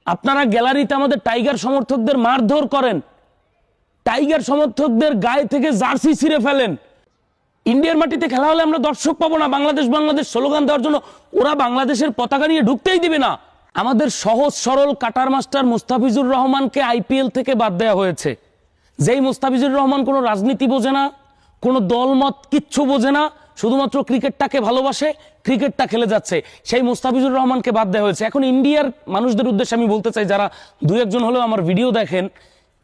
আপনারা গ্যালারিতে আমাদের টাইগার সমর্থকদের মারধর করেন, টাইগার সমর্থকদের গায়ে থেকে জার্সি ছিঁড়ে ফেলেন। ইন্ডিয়ার মাটিতে খেলা হলে আমরা দর্শক পাবো না, বাংলাদেশ বাংলাদেশ স্লোগান দেওয়ার জন্য ওরা বাংলাদেশের পতাকা নিয়ে ঢুকতেই দিবে না। আমাদের সহজ সরল কাটার মাস্টার মুস্তাফিজুর রহমানকে আইপিএল থেকে বাদ দেওয়া হয়েছে। যেই মুস্তাফিজুর রহমান কোনো রাজনীতি বোঝে না, কোনো দলমত কিচ্ছু বোঝে না, শুধুমাত্র ক্রিকেটটাকে ভালোবাসে, ক্রিকেটটা খেলে যাচ্ছে, সেই মুস্তাফিজুর রহমানকে বাদ দেওয়া হয়েছে। এখন ইন্ডিয়ার মানুষদের উদ্দেশ্যে আমি বলতে চাই, যারা দুই একজন হলেও আমার ভিডিও দেখেন,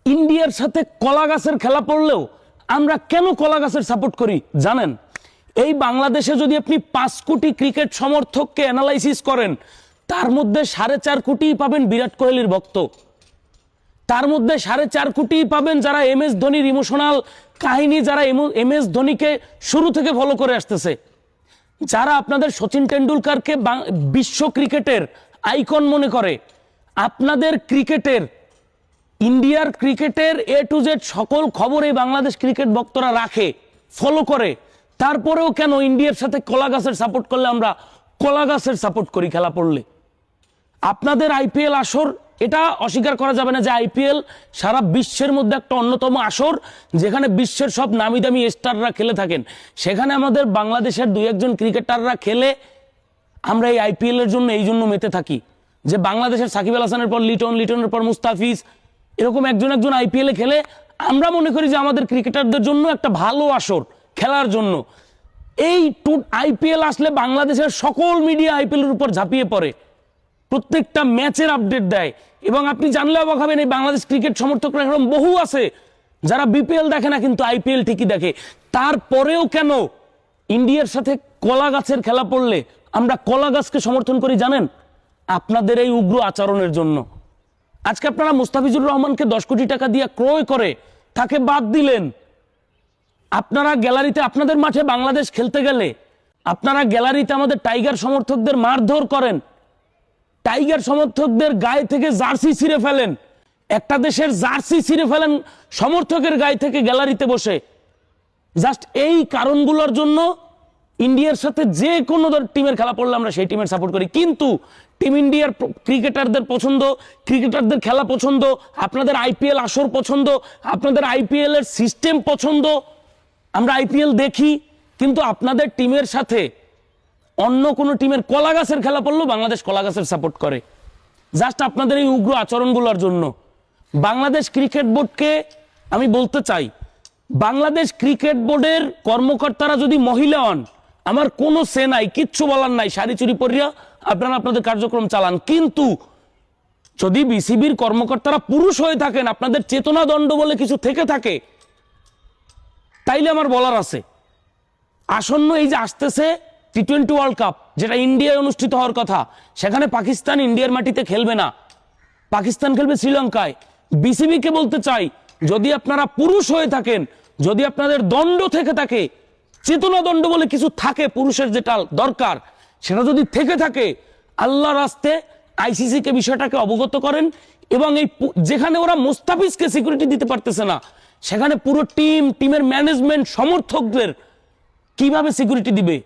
ইন্ডিয়ার সাথে কলা গাছের খেলা পড়লেও আমরা কেন কলা গাছের সাপোর্ট করি জানেন? এই বাংলাদেশে যদি আপনি 5 কোটি ক্রিকেট সমর্থককে অ্যানালাইসিস করেন, তার মধ্যে 4.5 কোটি পাবেন বিরাট কোহলির ভক্ত, তার মধ্যে 4.5 কোটি পাবেন যারা MS ধোনির ইমোশনাল কাহিনী, যারা MS ধোনিকে শুরু থেকে ফলো করে আসতেছে, যারা আপনাদের সচিন টেন্ডুলকারকে বিশ্ব ক্রিকেটের আইকন মনে করে। আপনাদের ক্রিকেটের, ইন্ডিয়ার ক্রিকেটের A to Z সকল খবর এই বাংলাদেশ ক্রিকেট ভক্তরা রাখে, ফলো করে। তারপরেও কেন ইন্ডিয়ার সাথে কলা গাছের সাপোর্ট করলে আমরা কলা গাছের সাপোর্ট করি খেলা পড়লে? আপনাদের IPL আসর, এটা অস্বীকার করা যাবে না যে IPL সারা বিশ্বের মধ্যে একটা অন্যতম আসর, যেখানে বিশ্বের সব নামি দামি স্টাররা খেলে থাকেন। সেখানে আমাদের বাংলাদেশের 2-1 ক্রিকেটাররা খেলে আমরা এই IPL এর জন্য এই জন্য মেতে থাকি যে বাংলাদেশের সাকিব আল হাসানের পর লিটন, লিটনের পর মুস্তাফিজ, এরকম একজন একজন IPL এ খেলে আমরা মনে করি যে আমাদের ক্রিকেটারদের জন্য একটা ভালো আসর খেলার জন্য। এই IPL আসলে বাংলাদেশের সকল মিডিয়া IPL এর উপর ঝাঁপিয়ে পড়ে, প্রত্যেকটা ম্যাচের আপডেট দেয়। এবং আপনি জানলে অবাক হবেন, এই বাংলাদেশ ক্রিকেট সমর্থকরা এরকম বহু আছে যারা BPL দেখে না, কিন্তু IPL ঠিকই দেখে। তারপরেও কেন ইন্ডিয়ার সাথে কলা গাছের খেলা পড়লে আমরা কলা গাছকে সমর্থন করি জানেন? আপনাদের এই উগ্র আচরণের জন্য। আজকে আপনারা মুস্তাফিজুর রহমানকে 10 কোটি টাকা দিয়ে ক্রয় করে তাকে বাদ দিলেন। আপনারা গ্যালারিতে, আপনাদের মাঠে বাংলাদেশ খেলতে গেলে আপনারা গ্যালারিতে আমাদের টাইগার সমর্থকদের মারধর করেন, টাইগার সমর্থকদের গায়ে থেকে জার্সি ছিঁড়ে ফেলেন, একটা দেশের জার্সি ছিঁড়ে ফেলেন সমর্থকের গায়ে থেকে গ্যালারিতে বসে। জাস্ট এই কারণগুলোর জন্য ইন্ডিয়ার সাথে যে কোনো টিমের খেলা পড়লে আমরা সেই টিমের সাপোর্ট করি। কিন্তু টিম ইন্ডিয়ার ক্রিকেটারদের পছন্দ, ক্রিকেটারদের খেলা পছন্দ, আপনাদের IPL আসর পছন্দ, আপনাদের IPL এর সিস্টেম পছন্দ, আমরা IPL দেখি। কিন্তু আপনাদের টিমের সাথে অন্য কোনো টিমের কলা গাছের খেলা পড়লেও বাংলাদেশ কলা গাছের সাপোর্ট করে, জাস্ট আপনাদের এই উগ্র আচরণগুলোর জন্য। বাংলাদেশ ক্রিকেট বোর্ডকে আমি বলতে চাই, বাংলাদেশ ক্রিকেট বোর্ডের কর্মকর্তারা যদি মহিলা হন, আমার কোনো সে নাই, কিচ্ছু বলার নাই, শাড়ি চুরি পরিয়া আপনারা আপনাদের কার্যক্রম চালান। কিন্তু যদি BCBর কর্মকর্তারা পুরুষ হয়ে থাকেন, আপনাদের চেতনা দণ্ড বলে কিছু থেকে থাকে, তাইলে আমার বলার আছে, আসন্ন এই যে আসতেছে T20 ওয়ার্ল্ড কাপ, যেটা ইন্ডিয়ায় অনুষ্ঠিত হওয়ার কথা, সেখানে পাকিস্তান ইন্ডিয়ার মাটিতে খেলবে না, পাকিস্তান খেলবে শ্রীলঙ্কায়। BCBকে বলতে চাই, যদি আপনারা পুরুষ হয়ে থাকেন, যদি আপনাদের দণ্ড থেকে থাকে, চেতনা দণ্ড বলে কিছু থাকে, পুরুষের যেটা দরকার সেটা যদি থেকে থাকে, আল্লাহর রাস্তে ICC-কে বিষয়টাকে অবগত করেন। এবং এই যেখানে ওরা মুস্তাফিজকে সিকিউরিটি দিতে পারতেছে না, সেখানে পুরো টিমের ম্যানেজমেন্ট, সমর্থকদের কিভাবে সিকিউরিটি দিবে?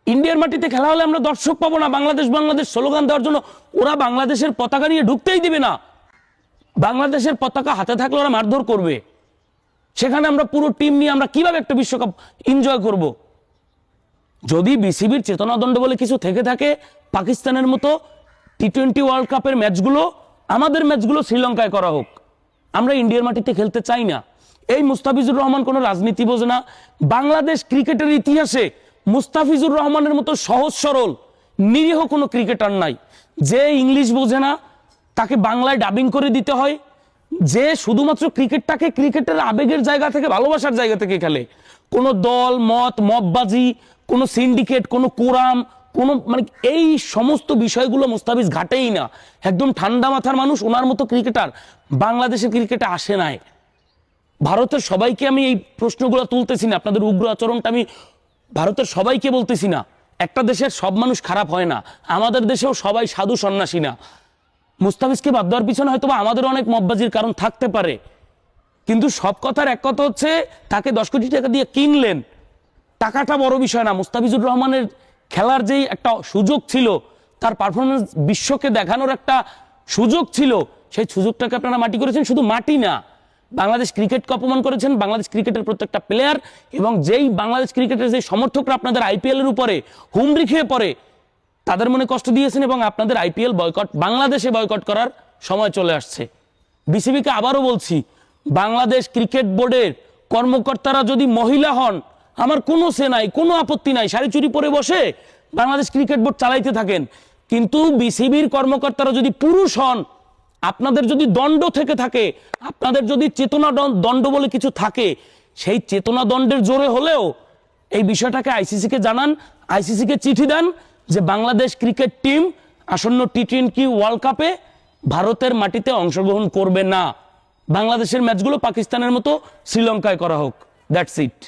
ইন্ডিয়ার মাটিতে খেলা হলে আমরা দর্শক পাবো না, বাংলাদেশ বাংলাদেশ স্লোগান দেওয়ার জন্য ওরা বাংলাদেশের পতাকা নিয়ে ঢুকতেই দিবে না। বাংলাদেশের পতাকা হাতে থাকলে ওরা মারধর করবে। সেখানে আমরা পুরো টিম নিয়ে আমরা কিভাবে একটা বিশ্বকাপ এনজয় করব? যদি BCBর চেতনাদণ্ড বলে কিছু থেকে থাকে, পাকিস্তানের মতো T20 ওয়ার্ল্ড কাপের ম্যাচগুলো, আমাদের ম্যাচগুলো শ্রীলঙ্কায় করা হোক। আমরা ইন্ডিয়ার মাটিতে খেলতে চাই না। এই মুস্তাফিজুর রহমান কোনো রাজনীতি বোঝে না। বাংলাদেশ ক্রিকেটের ইতিহাসে মুস্তাফিজুর রহমানের মতো সহজ সরল নিরীহ কোনো ক্রিকেটার নাই। যে ইংলিশ বোঝে না, তাকে বাংলায় ডাবিং করে দিতে হয়, যে শুধুমাত্র ক্রিকেটটাকে ক্রিকেটের আবেগের জায়গা থেকে, ভালোবাসার জায়গা থেকে খেলে, কোনো দল মত, মববাজি, কোনো সিন্ডিকেট, কোনো কোরাম, কোনো মানে এই সমস্ত বিষয়গুলো মুস্তাফিজ ঘাটেই না। একদম ঠান্ডা মাথার মানুষ। ওনার মতো ক্রিকেটার বাংলাদেশের ক্রিকেটে আসে নাই। ভারতের সবাইকে আমি এই প্রশ্নগুলো তুলতেছি না, আপনাদের উগ্র আচরণটা আমি ভারতের সবাইকে বলতেছি না। একটা দেশের সব মানুষ খারাপ হয় না, আমাদের দেশেও সবাই সাধু সন্ন্যাসী না। মুস্তাফিজকে বাদ দেওয়ার পিছনে হয়তো আমাদের অনেক মববাজির কারণ থাকতে পারে, কিন্তু সব কথার এক কথা হচ্ছে, তাকে 10 কোটি টাকা দিয়ে কিনলেন, টাকাটা বড় বিষয় না। মুস্তাফিজুর রহমানের খেলার যেই একটা সুযোগ ছিল, তার পারফরমেন্স বিশ্বকে দেখানোর একটা সুযোগ ছিল, সেই সুযোগটাকে আপনারা মাটি করেছেন। শুধু মাটি না, বাংলাদেশ ক্রিকেটকে অপমান করেছেন, বাংলাদেশ ক্রিকেটের প্রত্যেকটা প্লেয়ার এবং যেই বাংলাদেশ ক্রিকেটের যে সমর্থকরা আপনাদের আইপিএল এর উপরে হুমড়ি খেয়ে পড়ে তাদের মনে কষ্ট দিয়েছেন এবং আপনাদের আইপিএল বয়কট, বাংলাদেশে বয়কট করার সময় চলে আসছে। বিসিবিকে আবারও বলছি, বাংলাদেশ ক্রিকেট বোর্ডের কর্মকর্তারা যদি মহিলা হন আমার কোনো সে নাই, কোনো আপত্তি নাই, শাড়ি চুরি পরে বসে বাংলাদেশ ক্রিকেট বোর্ড চালাইতে থাকেন। কিন্তু বিসিবির কর্মকর্তারা যদি পুরুষ হন, আপনাদের যদি দণ্ড থেকে থাকে, আপনাদের যদি চেতনা দণ্ড বলে কিছু থাকে, সেই চেতনা দণ্ডের জোরে হলেও এই বিষয়টাকে আইসিসিকে জানান, আইসিসিকে চিঠি দেন যে বাংলাদেশ ক্রিকেট টিম আসন্ন টি-20 ওয়ার্ল্ড কাপে ভারতের মাটিতে অংশগ্রহণ করবে না। বাংলাদেশের ম্যাচগুলো পাকিস্তানের মতো শ্রীলঙ্কায় করা হোক। That's it.